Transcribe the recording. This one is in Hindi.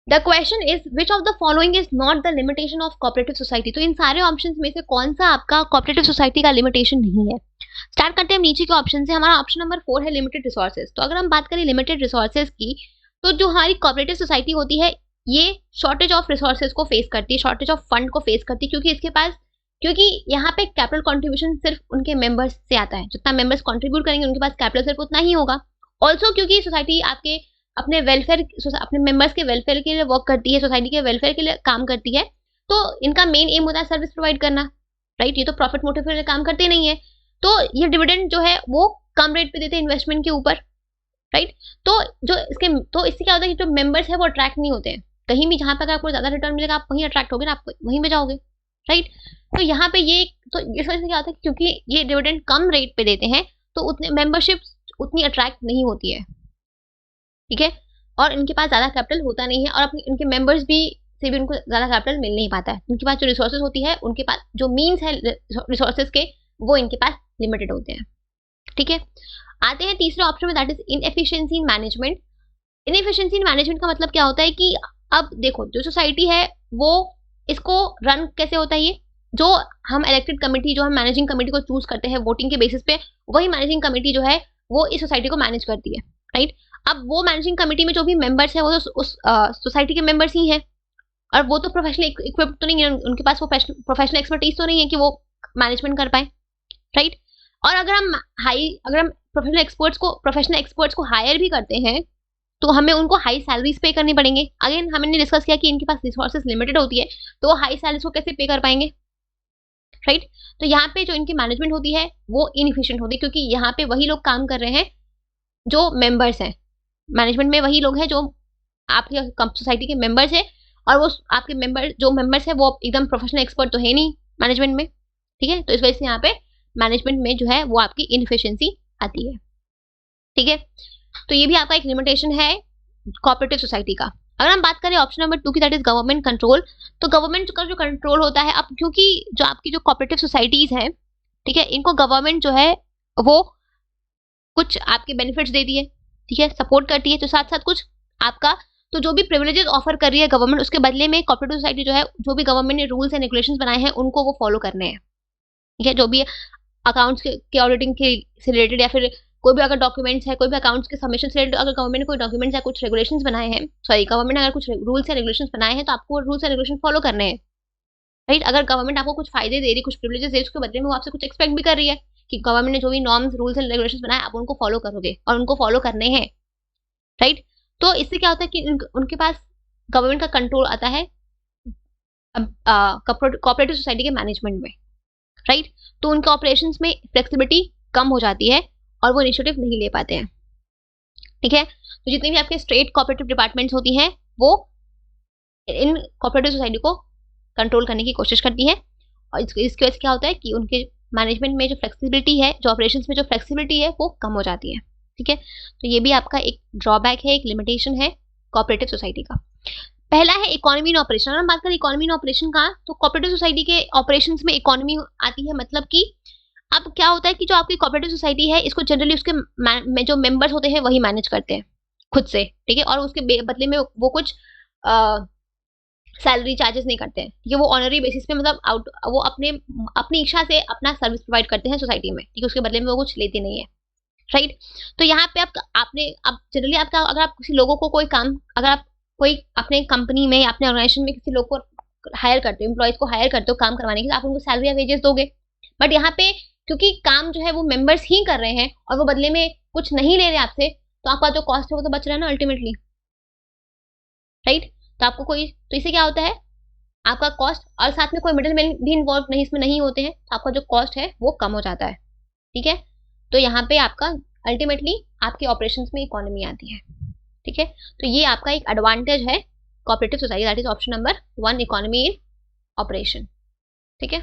The question is which of the following is not the limitation of cooperative society. तो इन सारे ऑप्शन में से कौन सा आपका कोऑपरेटिव सोसाइटी का लिमिटेशन नहीं है। स्टार्ट करते हैं नीचे के ऑप्शन से। हमारा ऑप्शन नंबर 4 है लिमिटेड रिसोर्सेज। तो अगर हम बात करें लिमिटेड रिसोर्सेज की, तो जो हमारी कोऑपरेटिव सोसाइटी होती है ये शॉर्टेज ऑफ रिसोर्सेज को फेस करती है, शॉर्टेज ऑफ फंड को फेस करती है, क्योंकि यहाँ पे कैपिटल कंट्रीब्यूशन सिर्फ उनके मेंबर्स से आता है। जितना मेंबर्स कंट्रीब्यूट करेंगे उनके पास कैपिटल सिर्फ उतना ही होगा। ऑल्सो क्योंकि सोसाइटी आपके अपने वेलफेयर, अपने मेंबर्स के वेलफेयर के लिए वर्क करती है, सोसाइटी के वेलफेयर के लिए काम करती है, तो इनका मेन एम होता है सर्विस प्रोवाइड करना, राइट। ये तो प्रॉफिट मोटिव के लिए काम करते नहीं है। तो ये डिविडेंड जो है वो कम रेट पे देते हैं इन्वेस्टमेंट के ऊपर, राइट। तो इससे क्या होता है कि जो मेंबर्स है वो अट्रैक्ट नहीं होते हैं। कहीं भी जहाँ पर आपको ज्यादा रिटर्न मिलेगा आप वहीं अट्रैक्ट होगे ना, आप वहीं पे जाओगे, राइट। तो यहाँ पे तो इस वजह से क्या होता है, क्योंकि ये डिविडेंड कम रेट पे देते हैं तो उतने मेंबरशिप उतनी अट्रैक्ट नहीं होती है, ठीक है। और इनके पास ज्यादा कैपिटल होता नहीं है, और अपने इनके मेंबर्स भी से भी उनको ज्यादा कैपिटल मिल नहीं पाता है। इनके पास जो रिसोर्सेज होती है, उनके पास जो मीन्स है रिसोर्सेज के, वो इनके पास लिमिटेड होते हैं, ठीक है। आते हैं तीसरे ऑप्शन में, that is inefficiency in management. Inefficiency in management का मतलब क्या होता है कि अब देखो जो सोसाइटी है वो इसको रन कैसे होता है, ये जो हम इलेक्टेड कमेटी, जो हम मैनेजिंग कमेटी को चूज करते हैं वोटिंग के बेसिस पे, वही मैनेजिंग कमेटी जो है वो इस सोसाइटी को मैनेज करती है, राइट। अब वो मैनेजिंग कमेटी में जो भी मेंबर्स है वो तो उस सोसाइटी के मेंबर्स ही हैं, और वो तो प्रोफेशनल इक्विप्ड तो नहीं है, उनके पास वो प्रोफेशनल एक्सपर्टीज तो नहीं है कि वो मैनेजमेंट कर पाए, राइट। और अगर हम प्रोफेशनल एक्सपर्ट्स को हायर भी करते हैं तो हमें उनको हाई सैलरीज पे करनी पड़ेंगे। अगेन हमने डिस्कस किया कि इनके पास रिसोर्सेज लिमिटेड होती है, तो वो हाई सैलरीज को कैसे पे कर पाएंगे, राइट। तो यहाँ पे जो इनकी मैनेजमेंट होती है वो इनएफिशिएंट होती है, क्योंकि यहाँ पे वही लोग काम कर रहे हैं जो मेंबर्स हैं। मैनेजमेंट में वही लोग हैं जो आपके सोसाइटी के मेंबर्स है, और वो आपके मेंबर्स है वो एकदम प्रोफेशनल एक्सपर्ट तो है नहीं मैनेजमेंट में, ठीक है। तो इस वजह से यहाँ पे मैनेजमेंट में जो है वो आपकी इनएफिशिएंसी आती है, ठीक है। तो ये भी आपका एक लिमिटेशन है कोऑपरेटिव सोसाइटी का। अगर हम बात करें ऑप्शन नंबर 2 की, दैट इज गवर्नमेंट कंट्रोल। तो गवर्नमेंट का जो कंट्रोल होता है, अब क्योंकि जो आपकी जो कोऑपरेटिव सोसाइटीज हैं, ठीक है, इनको गवर्नमेंट जो है वो कुछ आपके बेनिफिट्स देती है, ठीक है, सपोर्ट करती है, तो साथ साथ कुछ आपका तो जो भी प्रिविलेजेस ऑफर कर रही है गवर्नमेंट, उसके बदले में कोऑपरेटिव सोसाइटी जो है, जो भी गवर्नमेंट ने रूल्स एंड रेगुलेशंस बनाए हैं उनको वो फॉलो करने हैं, ठीक है। जो भी अकाउंट्स के ऑडिटिंग के से रिलेटेड, या फिर कोई भी अगर डॉक्यूमेंट्स है, कोई भी अकाउंट्स के सबमिशन से रिलेटेड, अगर गवर्नमेंट ने कोई डॉक्यूमेंट्स या कुछ रेगुलेशंस बनाए हैं, सॉरी गवर्नमेंट ने अगर कुछ रूल्स एंड रेगुलेशंस बनाए हैं तो आपको रूल्स एंड रेगुलेशन फॉलो करने हैं, राइट। अगर गवर्नमेंट आपको कुछ फायदे दे रही है, कुछ प्रिविलेजेस दे रही है, उसके बदले में वो आपसे कुछ एक्सपेक्ट भी कर रही है कि गवर्नमेंट ने जो भी नॉर्म्स, रूल्स एंड रेगुलेशंस बनाए आप उनको फॉलो करोगे, और उनको फॉलो करने हैं, राइट। तो इससे क्या होता है कि उनके पास गवर्नमेंट का कंट्रोल आता है कोऑपरेटिव सोसाइटी के मैनेजमेंट में, राइट। तो उनके ऑपरेशंस में फ्लेक्सिबिलिटी कम हो जाती है और वो इनिशिएटिव नहीं ले पाते हैं, ठीक है। तो जितनी भी आपके स्टेट कोऑपरेटिव डिपार्टमेंट्स होती हैं वो इन कोऑपरेटिव सोसाइटी को कंट्रोल करने की कोशिश करती है, और इसकी वजह से क्या होता है कि उनके मैनेजमेंट में जो फ्लेक्सिबिलिटी है, जो ऑपरेशंस में जो फ्लेक्सिबिलिटी है वो कम हो जाती है, ठीक है। तो ये भी आपका एक ड्रॉबैक है, एक लिमिटेशन है कोऑपरेटिव सोसाइटी का। पहला है इकोनॉमी इन ऑपरेशन। अगर हम बात करें इकोनॉमी इन ऑपरेशन का, तो कोऑपरेटिव सोसाइटी के ऑपरेशंस में इकोनॉमी आती है, मतलब कि अब क्या होता है कि जो आपकी कोऑपरेटिव सोसाइटी है इसको जनरली उसके जो मेंबर्स होते हैं वही मैनेज करते हैं खुद से, ठीक है। और उसके बदले में वो कुछ सैलरी चार्जेस नहीं करते हैं, ठीक है। वो ऑनरी बेसिस पे, मतलब वो अपनी इच्छा से अपना सर्विस प्रोवाइड करते हैं सोसाइटी में, ठीक है। उसके बदले में वो कुछ लेते नहीं है, राइट। तो यहाँ पे आप जनरली आपका, अगर आप किसी लोगों को कोई काम, अगर आप कोई अपने कंपनी में या अपने ऑर्गेनाइजेशन में किसी लोग को हायर करते हो, एम्प्लॉयज को हायर करते हो काम करवाने के लिए, आप उनको सैलरी या वेजेस दोगे। बट यहाँ पे क्योंकि काम जो है वो मेंबर्स ही कर रहे हैं और वो बदले में कुछ नहीं ले रहे आपसे, तो आपका जो कॉस्ट है वो तो बच रहा है ना अल्टीमेटली, राइट। तो इससे क्या होता है, आपका कॉस्ट, और साथ में कोई मिडिल मैन भी इन्वॉल्व नहीं इसमें नहीं होते हैं, तो आपका जो कॉस्ट है वो कम हो जाता है, ठीक है। तो यहाँ पे आपका अल्टीमेटली आपके ऑपरेशंस में इकोनॉमी आती है, ठीक है। तो ये आपका एक एडवांटेज है cooperative society, that is option number 1, economy in operation, ठीक है।